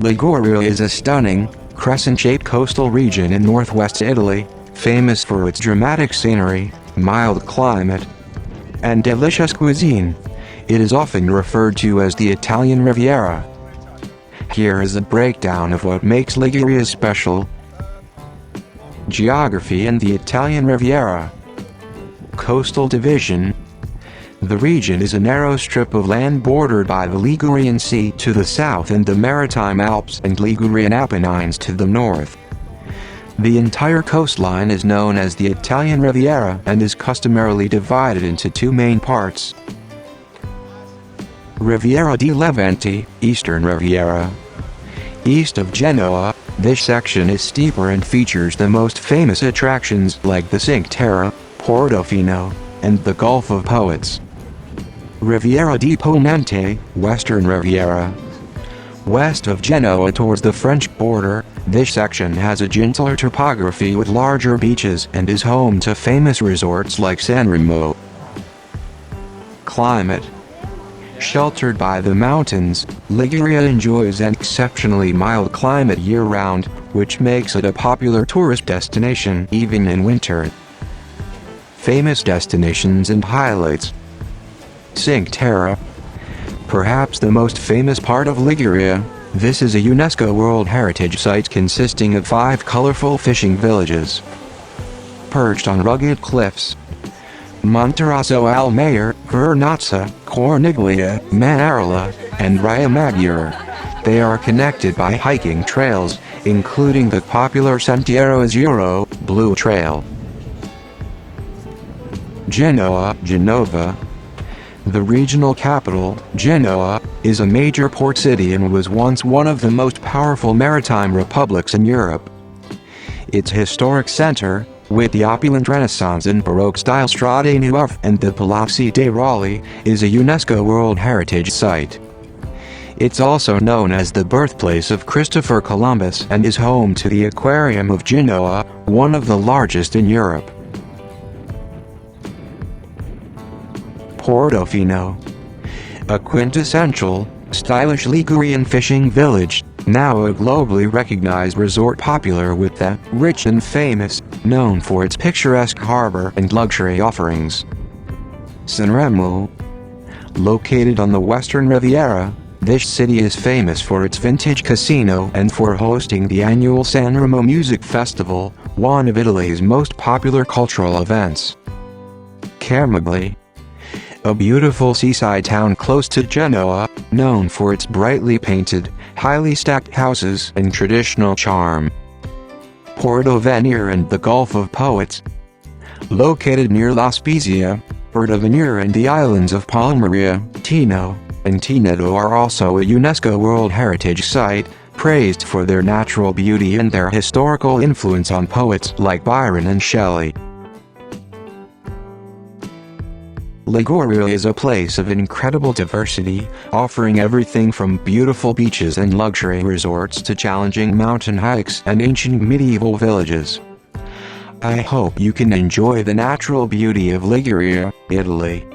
Liguria is a stunning, crescent-shaped coastal region in northwest Italy, famous for its dramatic scenery, mild climate, and delicious cuisine. It is often referred to as the Italian Riviera. Here is a breakdown of what makes Liguria special. Geography in the Italian Riviera. Coastal division. The region is a narrow strip of land bordered by the Ligurian Sea to the south and the Maritime Alps and Ligurian Apennines to the north. The entire coastline is known as the Italian Riviera and is customarily divided into two main parts. Riviera di Levante, Eastern Riviera. East of Genoa, this section is steeper and features the most famous attractions like the Cinque Terre, Portofino, and the Gulf of Poets. Riviera di Ponente, Western Riviera. West of Genoa towards the French border, this section has a gentler topography with larger beaches and is home to famous resorts like Sanremo. Climate. Sheltered by the mountains, Liguria enjoys an exceptionally mild climate year-round, which makes it a popular tourist destination even in winter. Famous destinations and highlights. Cinque Terre. Perhaps the most famous part of Liguria, this is a UNESCO World Heritage Site consisting of 5 colorful fishing villages. Perched on rugged cliffs. Monterosso al Mare, Vernazza, Corniglia, Manarella, and Riomaggiore. They are connected by hiking trails, including the popular Sentiero Azzurro, Blue Trail. Genoa, Genova. The regional capital, Genoa, is a major port city and was once one of the most powerful maritime republics in Europe. Its historic center, with the opulent Renaissance and Baroque-style Strade Nuove and the Palazzi dei Rolli, is a UNESCO World Heritage Site. It's also known as the birthplace of Christopher Columbus and is home to the Aquarium of Genoa, one of the largest in Europe. Portofino. A quintessential, stylish Ligurian fishing village, now a globally recognized resort popular with the rich and famous, known for its picturesque harbor and luxury offerings. Sanremo. Located on the Western Riviera, this city is famous for its vintage casino and for hosting the annual Sanremo Music Festival, one of Italy's most popular cultural events. Camogli. A beautiful seaside town close to Genoa, known for its brightly painted, highly stacked houses and traditional charm. Portovesme and the Gulf of Poets. Located near La Spezia, Portovesme and the islands of Palmaria, Tino, and Tineto are also a UNESCO World Heritage Site, praised for their natural beauty and their historical influence on poets like Byron and Shelley. Liguria is a place of incredible diversity, offering everything from beautiful beaches and luxury resorts to challenging mountain hikes and ancient medieval villages. I hope you can enjoy the natural beauty of Liguria, Italy.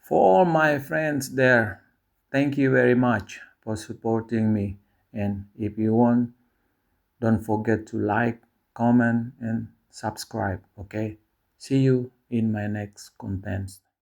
For all my friends there, thank you very much for supporting me And if you want, don't forget to like, comment, and subscribe. Okay, see you in my next content.